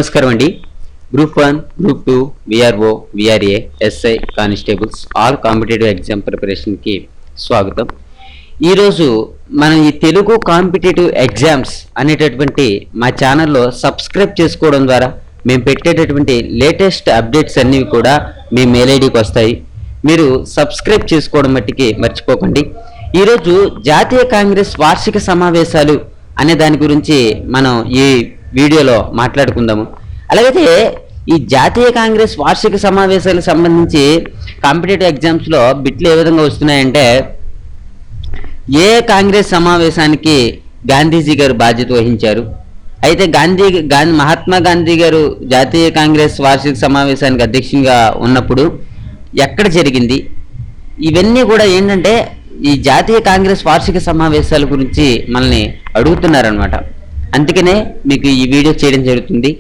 నమస్కారం అండి. Group 1, group 2, VRO, VRA, SI, constables all competitive exam ప్రిపరేషన్కి స్వాగతం. ఈరోజు మనం ఈ తెలుగు కాంపిటేటివ్ ఎగ్జామ్స్ అనేటటువంటి మా ఛానల్లో సబ్స్క్రైబ్ చేసుకోవడం ద్వారా మేము పెట్టేటటువంటి లేటెస్ట్ అప్డేట్స్ అన్నీ కూడా మీ మెయిల్ ఐడికి వస్తాయి. మీరు సబ్స్క్రైబ్ చేసుకోవడం మట్టికి మర్చిపోకండి. ఈరోజు జాతీయ కాంగ్రెస్ వార్షిక సమావేశాలు అనే దాని గురించి మనం ఈ వీడియోలో మాట్లాడుకుందాము. అలాగైతే ఈ జాతీయ కాంగ్రెస్ వార్షిక సమావేశాలకు సంబంధించి కాంపిటేటివ్ ఎగ్జామ్స్లో బిట్లు ఏ విధంగా వస్తున్నాయంటే, ఏ కాంగ్రెస్ సమావేశానికి గాంధీజీ గారు బాధ్యత వహించారు, అయితే మహాత్మా గాంధీ గారు జాతీయ కాంగ్రెస్ వార్షిక సమావేశానికి అధ్యక్షునిగా ఉన్నప్పుడు ఎక్కడ జరిగింది, ఇవన్నీ కూడా ఏంటంటే ఈ జాతీయ కాంగ్రెస్ వార్షిక సమావేశాల గురించి మనల్ని అడుగుతున్నారనమాట. అందుకనే మీకు ఈ వీడియో చేయడం జరుగుతుంది.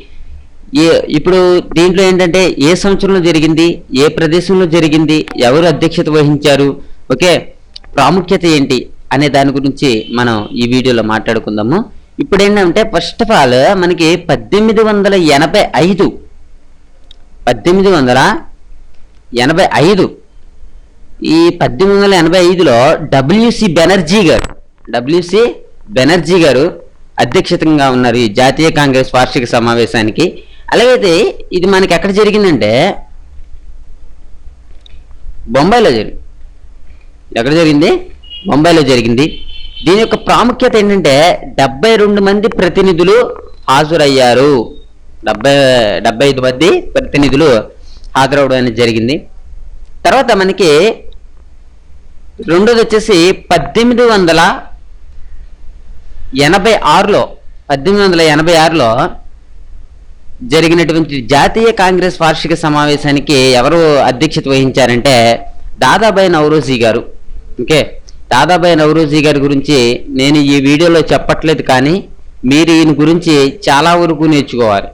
ఇప్పుడు దీంట్లో ఏంటంటే ఏ సంవత్సరంలో జరిగింది, ఏ ప్రదేశంలో జరిగింది, ఎవరు అధ్యక్షత వహించారు, ఓకే, ప్రాముఖ్యత ఏంటి అనే దాని గురించి మనం ఈ వీడియోలో మాట్లాడుకుందాము. ఇప్పుడు ఏంటంటే ఫస్ట్ ఆఫ్ ఆల్ మనకి 1885 ఈ 1885లో డబ్ల్యూసి బెనర్జీ గారు అధ్యక్షతంగా ఉన్నారు ఈ జాతీయ కాంగ్రెస్ వార్షిక సమావేశానికి. అలాగైతే ఇది మనకి ఎక్కడ జరిగిందంటే బొంబాయిలో జరిగింది. ఎక్కడ జరిగింది? బొంబాయిలో జరిగింది. దీని యొక్క ప్రాముఖ్యత ఏంటంటే 72 మంది ప్రతినిధులు హాజరయ్యారు. 75 మంది ప్రతినిధులు హాజరవడం అనేది జరిగింది. తర్వాత మనకి రెండోది వచ్చేసి 1886లో జరిగినటువంటి జాతీయ కాంగ్రెస్ వార్షిక సమావేశానికి ఎవరు అధ్యక్షత వహించారంటే దాదాబాయి నౌరోజీ గారు. ఓకే, దాదాబాయి నౌరోజీ గారి గురించి నేను ఈ వీడియోలో చెప్పట్లేదు, కానీ మీరు ఈయన గురించి చాలా వరకు నేర్చుకోవాలి.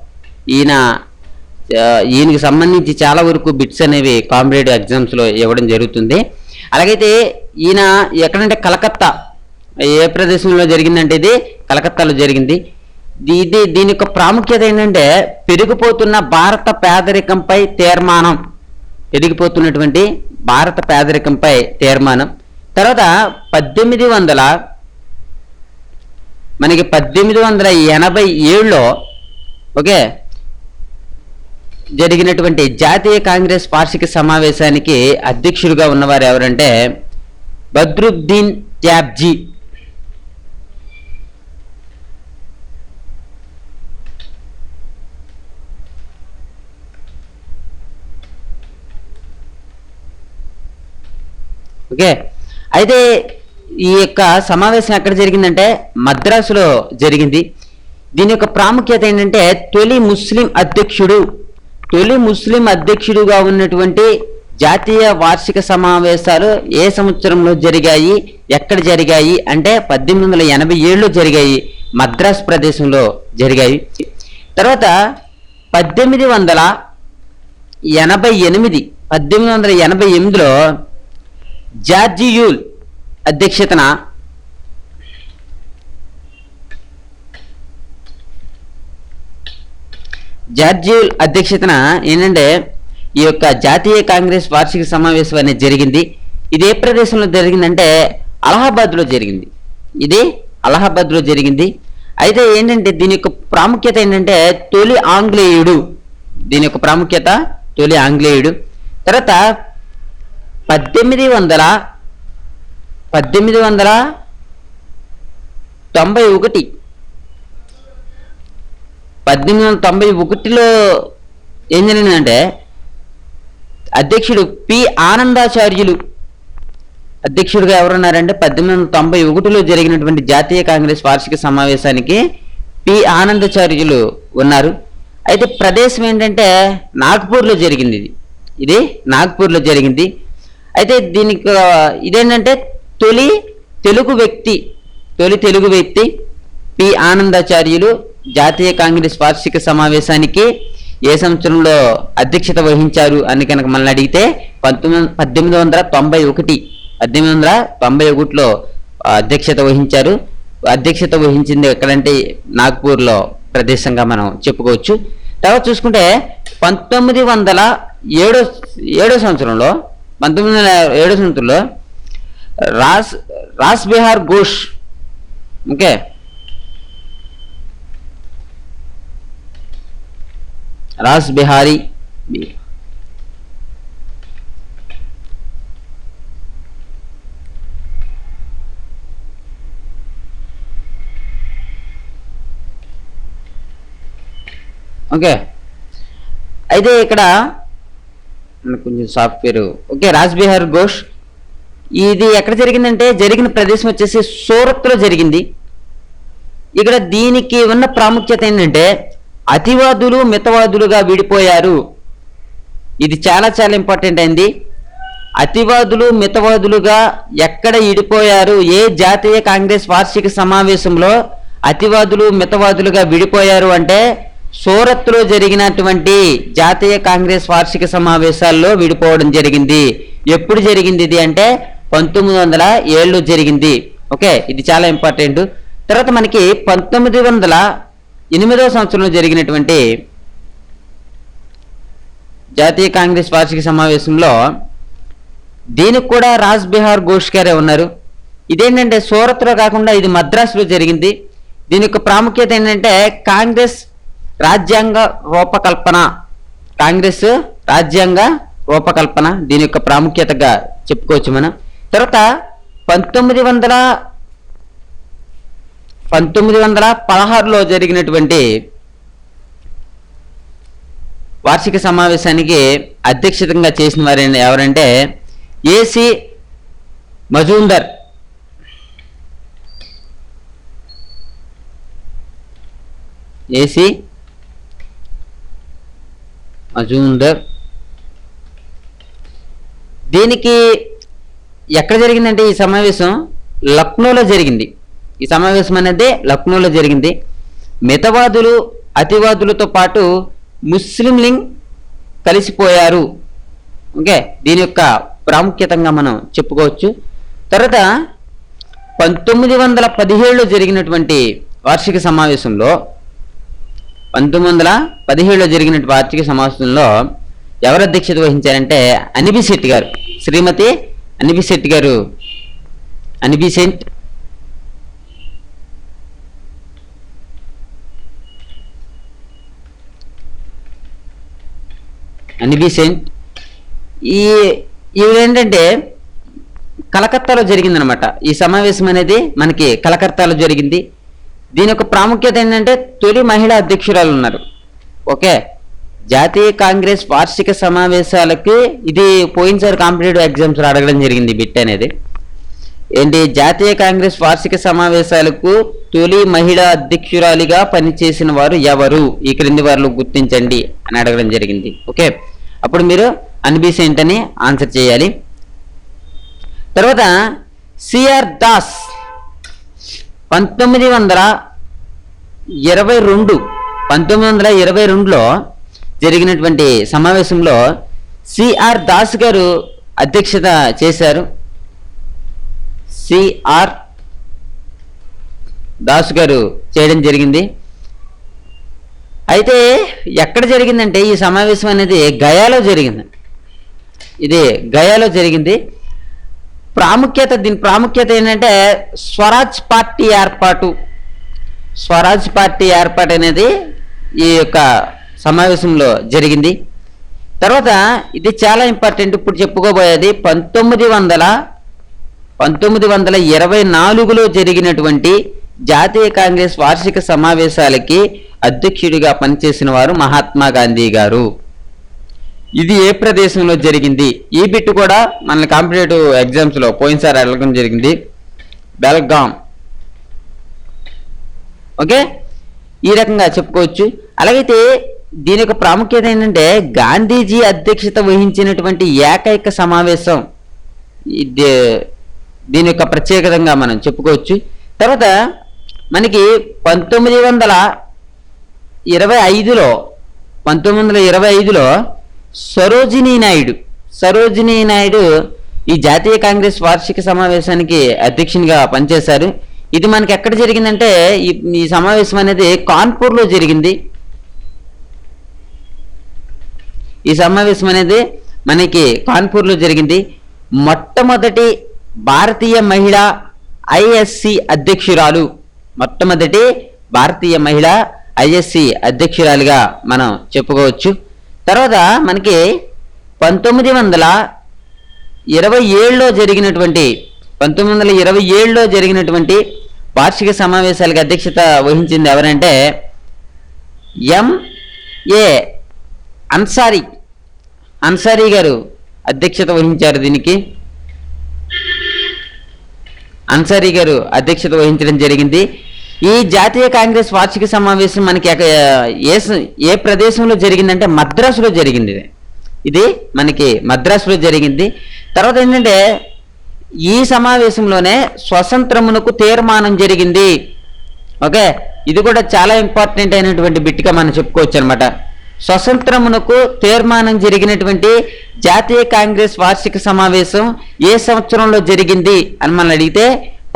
ఈయనకి సంబంధించి చాలా వరకు బిట్స్ అనేవి కాంపిటేటివ్ ఎగ్జామ్స్లో ఇవ్వడం జరుగుతుంది. అలాగైతే ఈయన ఎక్కడంటే కలకత్తా, ఏ ప్రదేశంలో జరిగిందంటే ఇది కలకత్తాలో జరిగింది. దీని యొక్క ప్రాముఖ్యత ఏంటంటే పెరిగిపోతున్నటువంటి భారత పేదరికంపై తీర్మానం. తర్వాత 1887లో ఓకే జరిగినటువంటి జాతీయ కాంగ్రెస్ వార్షిక సమావేశానికి అధ్యక్షుడిగా ఉన్నవారు ఎవరంటే బద్రుద్దీన్ త్యాబ్జీ. ఓకే, అయితే ఈ యొక్క సమావేశం ఎక్కడ జరిగిందంటే మద్రాసులో జరిగింది. దీని యొక్క ప్రాముఖ్యత ఏంటంటే తొలి ముస్లిం అధ్యక్షుడుగా ఉన్నటువంటి జాతీయ వార్షిక సమావేశాలు ఏ సంవత్సరంలో జరిగాయి, ఎక్కడ జరిగాయి అంటే 1887లో జరిగాయి, మద్రాసు ప్రదేశంలో జరిగాయి. తర్వాత 1888లో జార్జియూల్ అధ్యక్షతన ఏంటంటే ఈ యొక్క జాతీయ కాంగ్రెస్ వార్షిక సమావేశం అనేది జరిగింది. ఇది ఏ ప్రదేశంలో జరిగిందంటే అలహాబాద్లో జరిగింది. అయితే ఏంటంటే దీని యొక్క ప్రాముఖ్యత ఏంటంటే తొలి ఆంగ్లేయుడు. తర్వాత 1891లో ఏం జరిగిందంటే అధ్యక్షుడు పి ఆనందాచార్యులు అధ్యక్షుడిగా ఎవరున్నారంటే 1891లో జరిగినటువంటి జాతీయ కాంగ్రెస్ వార్షిక సమావేశానికి పి ఆనందాచార్యులు ఉన్నారు. అయితే ప్రదేశం ఏంటంటే నాగ్పూర్లో జరిగింది. ఇది నాగ్పూర్లో జరిగింది. అయితే దీనికి ఇదేంటంటే తొలి తెలుగు వ్యక్తి పి ఆనందాచార్యులు జాతీయ కాంగ్రెస్ వార్షిక సమావేశానికి ఏ సంవత్సరంలో అధ్యక్షత వహించారు అని కనుక మనల్ని అడిగితే 1891లో అధ్యక్షత వహించారు. అధ్యక్షత వహించింది ఎక్కడంటే నాగ్పూర్లో ప్రదేశంగా మనం చెప్పుకోవచ్చు. తర్వాత చూసుకుంటే 1907 సంవత్సరంలో 1907 సంవత్సరంలో రాస్ బిహార్ ఘోష్, ఓకే, రాస్ బిహారీ ఓకే. అయితే ఇక్కడ కొంచెం సాఫ్ట్వేర్, ఓకే, రాజ్ బిహార్ ఘోష్. ఇది ఎక్కడ జరిగిందంటే జరిగిన ప్రదేశం వచ్చేసి సూరత్లో జరిగింది. ఇక్కడ దీనికి ఉన్న ప్రాముఖ్యత ఏంటంటే అతివాదులు మితవాదులుగా విడిపోయారు. ఇది చాలా చాలా ఇంపార్టెంట్ అయింది. అతివాదులు మితవాదులుగా ఎక్కడ విడిపోయారు? ఏ జాతీయ కాంగ్రెస్ వార్షిక సమావేశంలో అతివాదులు మితవాదులుగా విడిపోయారు అంటే సూరత్లో జరిగినటువంటి జాతీయ కాంగ్రెస్ వార్షిక సమావేశాల్లో విడిపోవడం జరిగింది. ఎప్పుడు జరిగింది ఇది అంటే 1907లో జరిగింది. ఓకే, ఇది చాలా ఇంపార్టెంట్. తర్వాత మనకి 1908వ సంవత్సరంలో జరిగినటువంటి జాతీయ కాంగ్రెస్ వార్షిక సమావేశంలో దీనికి కూడా రాజ్ బిహార్ ఘోష్ గారే ఉన్నారు. ఇదేంటంటే సూరత్లో కాకుండా ఇది మద్రాసులో జరిగింది. దీని యొక్క ప్రాముఖ్యత ఏంటంటే కాంగ్రెస్ రాజ్యాంగ రూపకల్పన, కాంగ్రెస్ రాజ్యాంగ రూపకల్పన దీని యొక్క ప్రాముఖ్యతగా చెప్పుకోవచ్చు మనం. తర్వాత 1916లో జరిగినటువంటి వార్షిక సమావేశానికి అధ్యక్షతంగా చేసిన వారు ఎవరంటే ఏసి మజుందర్. ఏసి మజుందర్. దీనికి ఎక్కడ జరిగిందంటే ఈ సమావేశం లక్నోలో జరిగింది. ఈ సమావేశం అనేది లక్నోలో జరిగింది. మితవాదులు అతివాదులతో పాటు ముస్లిం లీగ్ కలిసిపోయారు. ఓకే, దీని యొక్క ప్రాముఖ్యతంగా మనం చెప్పుకోవచ్చు. తర్వాత 1917లో జరిగినటువంటి వార్షిక సమావేశంలో 1917లో జరిగినటువంటి వార్షిక సమావేశంలో ఎవరు అధ్యక్షత వహించారంటే అనిబిసెట్టి గారు, శ్రీమతి అనిబిసెట్టి గారు, అనిబిసెంట్ ఇవేంటంటే కలకత్తాలో జరిగిందనమాట. ఈ సమావేశం అనేది మనకి కలకత్తాలో జరిగింది. దీని యొక్క ప్రాముఖ్యత ఏంటంటే తొలి మహిళా అధ్యక్షురాలు ఉన్నారు. ఓకే, జాతీయ కాంగ్రెస్ వార్షిక సమావేశాలకి ఇది పోయినసారి కాంపిటేటివ్ ఎగ్జామ్స్ అడగడం జరిగింది. బిట్ అనేది ఏంటి, జాతీయ కాంగ్రెస్ వార్షిక సమావేశాలకు తొలి మహిళా అధ్యక్షురాలిగా పనిచేసిన వారు ఎవరు, ఈ క్రింది వారిలో గుర్తించండి అని అడగడం జరిగింది. ఓకే, అప్పుడు మీరు అన్బిసెంట్ అని ఆన్సర్ చేయాలి. తర్వాత సిఆర్ దాస్ 1922లో జరిగినటువంటి సమావేశంలో సిఆర్ దాస్ గారు అధ్యక్షత చేశారు. సిఆర్ దాస్ గారు చేయడం జరిగింది. అయితే ఎక్కడ జరిగిందంటే ఈ సమావేశం అనేది గయాలో జరిగింది. ఇది గయాలో జరిగింది. దీని ప్రాముఖ్యత ఏంటంటే స్వరాజ్ పార్టీ ఏర్పాటు అనేది ఈ యొక్క సమావేశంలో జరిగింది. తర్వాత ఇది చాలా ఇంపార్టెంట్, ఇప్పుడు చెప్పుకోబోయేది 1924లో జరిగినటువంటి జాతీయ కాంగ్రెస్ వార్షిక సమావేశాలకి అధ్యక్షుడిగా పనిచేసిన వారు మహాత్మా గాంధీ గారు. ఇది ఏ ప్రదేశంలో జరిగింది? ఈ బిట్ కూడా మన కాంపిటేటివ్ ఎగ్జామ్స్ లో పోయినసారి అడగడం జరిగింది, బెల్గాం. ఓకే, ఈ రకంగా చెప్పుకోవచ్చు. అలాగైతే దీని యొక్క ప్రాముఖ్యత ఏంటంటే గాంధీజీ అధ్యక్షత వహించినటువంటి ఏకైక సమావేశం, దీని యొక్క ప్రత్యేకతంగా మనం చెప్పుకోవచ్చు. తర్వాత మనకి 1925లో సరోజినీ నాయుడు ఈ జాతీయ కాంగ్రెస్ వార్షిక సమావేశానికి అధ్యక్షునిగా పనిచేశారు. ఇది మనకి ఎక్కడ జరిగిందంటే ఈ సమావేశం అనేది కాన్పూర్లో జరిగింది. ఈ సమావేశం అనేది మనకి కాన్పూర్లో జరిగింది. మొట్టమొదటి భారతీయ మహిళా ఐఎస్సి అధ్యక్షురాలు, మొట్టమొదటి భారతీయ మహిళా ఐఎస్సి అధ్యక్షురాలుగా మనం చెప్పుకోవచ్చు. తర్వాత మనకి 1927లో జరిగినటువంటి వార్షిక సమావేశాలకు అధ్యక్షత వహించింది ఎవరంటే ఎంఏ అన్సారీ గారు అధ్యక్షత వహించారు. దీనికి అన్సారీ గారు అధ్యక్షత వహించడం జరిగింది. ఈ జాతీయ కాంగ్రెస్ వార్షిక సమావేశం మనకి ఏ ప్రదేశంలో జరిగిందంటే మద్రాసులో జరిగింది. ఇది మనకి మద్రాసులో జరిగింది. తర్వాత ఏంటంటే ఈ సమావేశంలోనే స్వతంత్రమునకు తీర్మానం జరిగింది. ఓకే, ఇది కూడా చాలా ఇంపార్టెంట్ అయినటువంటి బిట్గా మనం చెప్పుకోవచ్చు అనమాట. స్వతంత్రమునకు తీర్మానం జరిగినటువంటి జాతీయ కాంగ్రెస్ వార్షిక సమావేశం ఏ సంవత్సరంలో జరిగింది అని మనం అడిగితే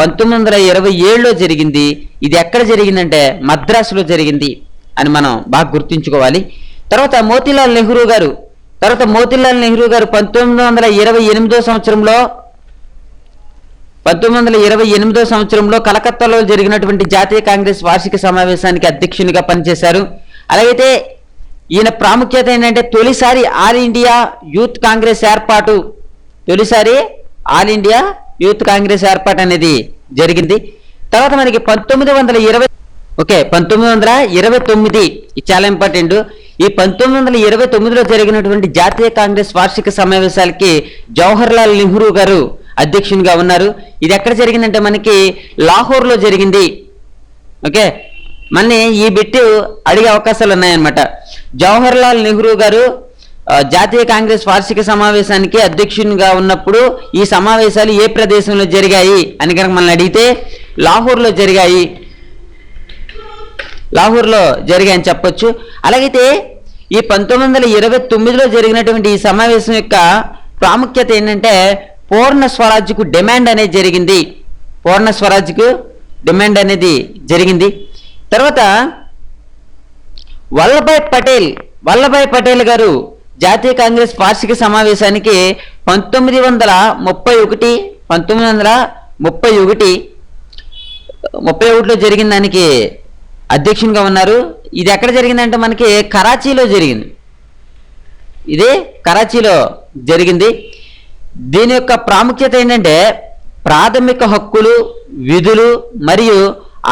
1927లో జరిగింది. ఇది ఎక్కడ జరిగిందంటే మద్రాసులో జరిగింది అని మనం బాగా గుర్తుంచుకోవాలి. తర్వాత మోతీలాల్ నెహ్రూ గారు 1928 సంవత్సరంలో కలకత్తాలో జరిగినటువంటి జాతీయ కాంగ్రెస్ వార్షిక సమావేశానికి అధ్యక్షునిగా పనిచేశారు. అలాగైతే ఈయన ప్రాముఖ్యత ఏంటంటే తొలిసారి ఆల్ ఇండియా యూత్ కాంగ్రెస్ ఏర్పాటు అనేది జరిగింది. తర్వాత మనకి 1929 ఇది చాలా ఇంపార్టెంట్. ఈ 1929లో జరిగినటువంటి జాతీయ కాంగ్రెస్ వార్షిక సమావేశాలకి జవహర్లాల్ నెహ్రూ గారు అధ్యక్షునిగా ఉన్నారు. ఇది ఎక్కడ జరిగిందంటే మనకి లాహోర్లో జరిగింది. ఓకే, మళ్ళీ ఈ బిట్టు అడిగే అవకాశాలు ఉన్నాయన్నమాట. జవహర్లాల్ నెహ్రూ గారు జాతీయ కాంగ్రెస్ వార్షిక సమావేశానికి అధ్యక్షునిగా ఉన్నప్పుడు ఈ సమావేశాలు ఏ ప్రదేశంలో జరిగాయి అని కనుక మనల్ని అడిగితే లాహోర్లో జరిగాయని చెప్పొచ్చు. అలాగైతే ఈ 1929లో జరిగినటువంటి ఈ సమావేశం యొక్క ప్రాముఖ్యత ఏంటంటే పూర్ణ స్వరాజ్యకు డిమాండ్ అనేది జరిగింది. తర్వాత వల్లభాయ్ పటేల్ గారు జాతీయ కాంగ్రెస్ వార్షిక సమావేశానికి 1931లో జరిగిన దానికి అధ్యక్షునిగా ఉన్నారు. ఇది ఎక్కడ జరిగిందంటే మనకి కరాచీలో జరిగింది. దీని యొక్క ప్రాముఖ్యత ఏంటంటే ప్రాథమిక హక్కులు, విధులు మరియు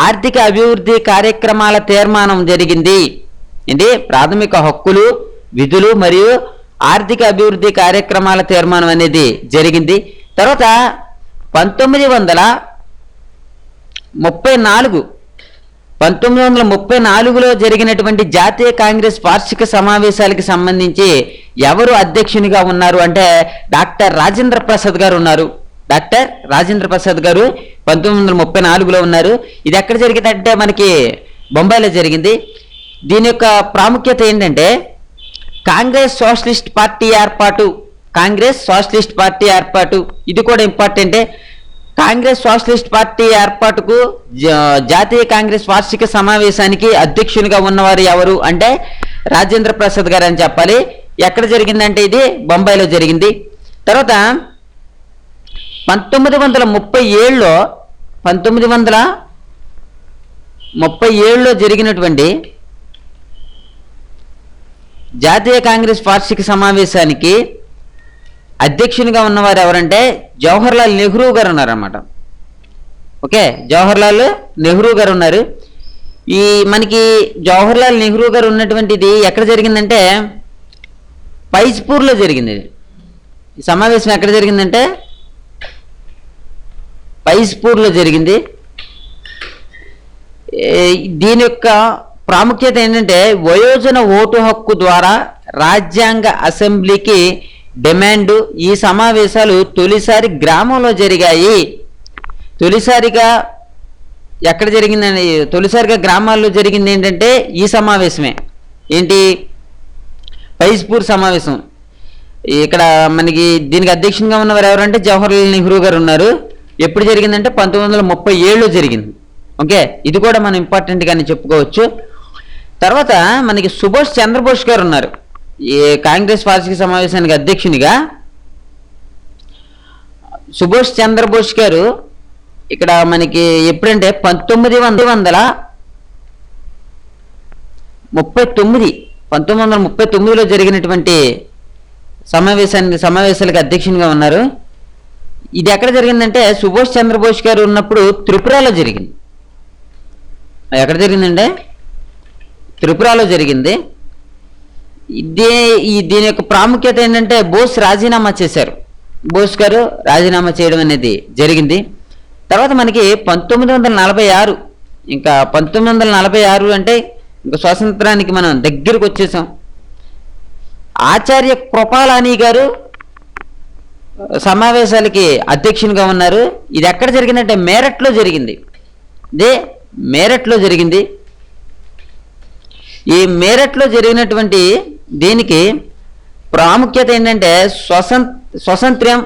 ఆర్థిక అభివృద్ధి కార్యక్రమాల తీర్మానం జరిగింది. ప్రాథమిక హక్కులు, విధులు మరియు ఆర్థిక అభివృద్ధి కార్యక్రమాల తీర్మానం అనేది జరిగింది. తర్వాత 1934లో జరిగినటువంటి జాతీయ కాంగ్రెస్ వార్షిక సమావేశాలకు సంబంధించి ఎవరు అధ్యక్షునిగా ఉన్నారు అంటే డాక్టర్ రాజేంద్ర ప్రసాద్ గారు ఉన్నారు. 1934లో ఉన్నారు. ఇది ఎక్కడ జరిగిందంటే మనకి బొంబాయిలో జరిగింది. దీని యొక్క ప్రాముఖ్యత ఏంటంటే కాంగ్రెస్ సోషలిస్ట్ పార్టీ ఏర్పాటు ఇది కూడా ఇంపార్టెంటే. కాంగ్రెస్ సోషలిస్ట్ పార్టీ ఏర్పాటుకు జాతీయ కాంగ్రెస్ వార్షిక సమావేశానికి అధ్యక్షునిగా ఉన్నవారు ఎవరు అంటే రాజేంద్ర ప్రసాద్ గారు అని చెప్పాలి. ఎక్కడ జరిగిందంటే ఇది బొంబాయిలో జరిగింది. తర్వాత 1937లో జరిగినటువంటి జాతీయ కాంగ్రెస్ వార్షిక సమావేశానికి అధ్యక్షునిగా ఉన్నవారు ఎవరంటే జవహర్లాల్ నెహ్రూ గారు ఉన్నారన్నమాట. ఓకే, జవహర్లాల్ నెహ్రూ గారు ఉన్నారు. ఈ మనకి జవహర్లాల్ నెహ్రూ గారు ఉన్నటువంటిది ఎక్కడ జరిగిందంటే ఫైజ్పూర్లో జరిగింది. ఈ సమావేశం ఎక్కడ జరిగిందంటే ఫైజ్పూర్లో జరిగింది. దీని యొక్క ప్రాముఖ్యత ఏంటంటే వయోజన ఓటు హక్కు ద్వారా రాజ్యాంగ అసెంబ్లీకి డిమాండ్. ఈ సమావేశాలు తొలిసారి గ్రామంలో జరిగాయి. తొలిసారిగా గ్రామాల్లో జరిగింది ఏంటంటే ఈ సమావేశమే. ఫైజ్పూర్ సమావేశం. ఇక్కడ మనకి దీనికి అధ్యక్షునిగా ఉన్నవారు ఎవరంటే జవహర్లాల్ నెహ్రూ గారు ఉన్నారు. ఎప్పుడు జరిగిందంటే 1937లో జరిగింది. ఓకే, ఇది కూడా మనం ఇంపార్టెంట్గానే చెప్పుకోవచ్చు. తర్వాత మనకి సుభాష్ చంద్రబోస్ గారు ఉన్నారు. ఈ కాంగ్రెస్ వార్షిక సమావేశానికి అధ్యక్షునిగా సుభాష్ చంద్రబోస్ గారు ఇక్కడ మనకి ఎప్పుడంటే 1939లో జరిగినటువంటి సమావేశాలకు అధ్యక్షునిగా ఉన్నారు. ఇది ఎక్కడ జరిగిందంటే సుభాష్ చంద్రబోస్ గారు ఉన్నప్పుడు త్రిపురలో జరిగింది. ఎక్కడ జరిగిందంటే త్రిపురలో జరిగింది. దీని యొక్క ప్రాముఖ్యత ఏంటంటే బోస్ రాజీనామా చేశారు. బోస్ గారు రాజీనామా చేయడం అనేది జరిగింది. తర్వాత మనకి 1946, ఇంకా 1946 అంటే ఇంకా స్వాతంత్రానికి మనం దగ్గరకు వచ్చేసాం. ఆచార్య కృపాలాని గారు సమావేశాలకి అధ్యక్షునిగా ఉన్నారు. ఇది ఎక్కడ జరిగిందంటే మేరట్లో జరిగింది. మేరట్లో జరిగింది. ఈ మేరట్లో జరిగినటువంటి దీనికి ప్రాముఖ్యత ఏంటంటే స్వాతంత్ర్యం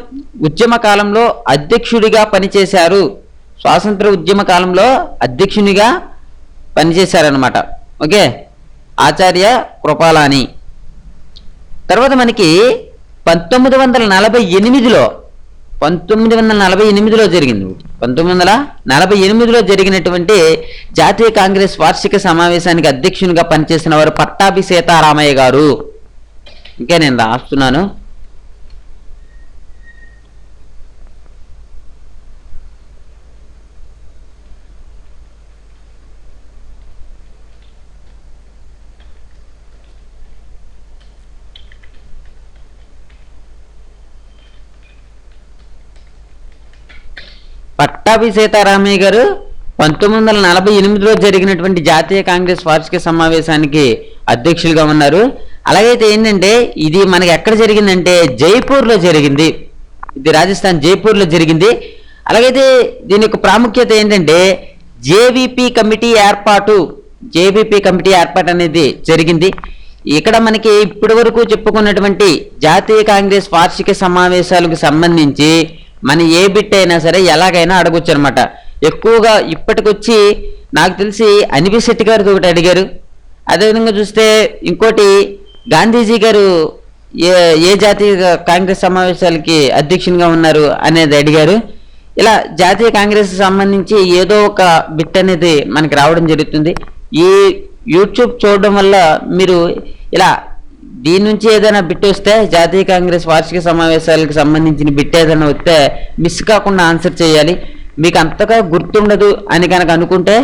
ఉద్యమ కాలంలో అధ్యక్షుడిగా పనిచేశారు. స్వాతంత్ర ఉద్యమ కాలంలో అధ్యక్షునిగా పనిచేశారనమాట. ఓకే, ఆచార్య కృపాలాని. తర్వాత మనకి 1948లో జరిగింది. 1948లో జరిగినటువంటి జాతీయ కాంగ్రెస్ వార్షిక సమావేశానికి అధ్యక్షునిగా పనిచేసిన వారు పట్టాభి సీతారామయ్య గారు. ఇంకా నేను రాస్తున్నాను. పట్టాభి సీతారామయ్య గారు 1948లో జరిగినటువంటి జాతీయ కాంగ్రెస్ వార్షిక సమావేశానికి అధ్యక్షులుగా ఉన్నారు. అలాగైతే ఏంటంటే ఇది మనకి ఎక్కడ జరిగిందంటే జైపూర్లో జరిగింది. ఇది రాజస్థాన్ జైపూర్లో జరిగింది. అలాగైతే దీని యొక్క ప్రాముఖ్యత ఏంటంటే జేవీపీ కమిటీ ఏర్పాటు అనేది జరిగింది. ఇక్కడ మనకి ఇప్పటి వరకు చెప్పుకున్నటువంటి జాతీయ కాంగ్రెస్ వార్షిక సమావేశాలకు సంబంధించి మన ఏ బిట్ అయినా సరే ఎలాగైనా అడగొచ్చు అనమాట. ఎక్కువగా ఇప్పటికొచ్చి నాకు తెలిసి అనిపిశెట్టి గారు ఒకటి అడిగారు. అదేవిధంగా చూస్తే ఇంకోటి గాంధీజీ గారు ఏ జాతీయ కాంగ్రెస్ సమావేశాలకి అధ్యక్షునిగా ఉన్నారు అనేది అడిగారు. ఇలా జాతీయ కాంగ్రెస్ సంబంధించి ఏదో ఒక బిట్ అనేది మనకి రావడం జరుగుతుంది. ఈ యూట్యూబ్ చూడడం వల్ల మీరు ఇలా దీని నుంచి ఏదైనా బిట్ వస్తే జాతీయ కాంగ్రెస్ వార్షిక సమావేశాలకు సంబంధించిన బిట్ ఏదైనా వస్తే మిస్ కాకుండా ఆన్సర్ చేయాలి. మీకు అంతగా గుర్తుండదు అని కనుక అనుకుంటే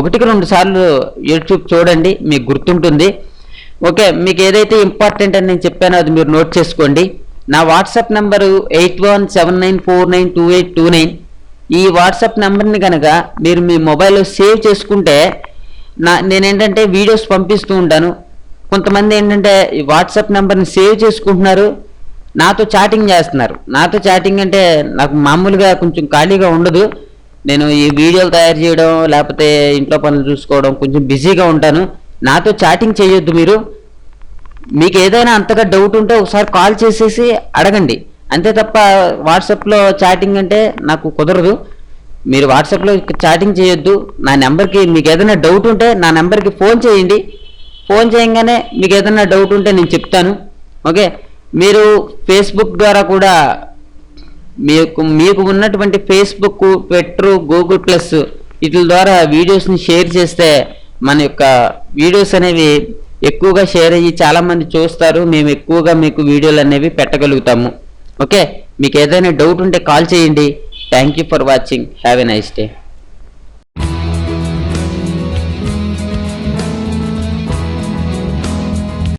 1-2 సార్లు యూట్యూబ్ చూడండి, మీకు గుర్తుంటుంది. ఓకే, మీకు ఏదైతే ఇంపార్టెంట్ అని నేను చెప్పానో అది మీరు నోట్ చేసుకోండి. నా వాట్సాప్ నెంబరు 8179492829. ఈ వాట్సాప్ నెంబర్ని కనుక మీరు మీ మొబైల్లో సేవ్ చేసుకుంటే నేనేంటంటే వీడియోస్ పంపిస్తూ ఉంటాను. కొంతమంది ఏంటంటే ఈ వాట్సాప్ నెంబర్ని సేవ్ చేసుకుంటున్నారు, నాతో చాటింగ్ చేస్తున్నారు. నాతో చాటింగ్ అంటే నాకు మామూలుగా కొంచెం ఖాళీగా ఉండదు. నేను ఈ వీడియోలు తయారు చేయడం లేకపోతే ఇంట్లో పనులు చూసుకోవడం కొంచెం బిజీగా ఉంటాను. నాతో చాటింగ్ చేయొద్దు. మీకు ఏదైనా అంతగా డౌట్ ఉంటే ఒకసారి కాల్ చేసేసి అడగండి, అంతే తప్ప వాట్సాప్లో చాటింగ్ అంటే నాకు కుదరదు. మీరు వాట్సాప్లో చాటింగ్ చేయొద్దు. నా నెంబర్కి మీకు ఏదైనా డౌట్ ఉంటే నా నెంబర్కి ఫోన్ చేయండి. ఫోన్ చేయగానే మీకు ఏదైనా డౌట్ ఉంటే నేను చెప్తాను. ఓకే, మీరు ఫేస్బుక్ ద్వారా కూడా మీకు ఉన్నటువంటి ఫేస్బుక్, ట్విట్టర్, గూగుల్ ప్లస్ వీటి ద్వారా వీడియోస్ని షేర్ చేస్తే మన యొక్క వీడియోస్ అనేవి ఎక్కువగా షేర్ అయ్యి చాలామంది చూస్తారు. మేము ఎక్కువగా మీకు వీడియోలు అనేవి పెట్టగలుగుతాము. ఓకే, మీకు ఏదైనా డౌట్ ఉంటే కాల్ చేయండి. Thank you for watching. Have a nice day.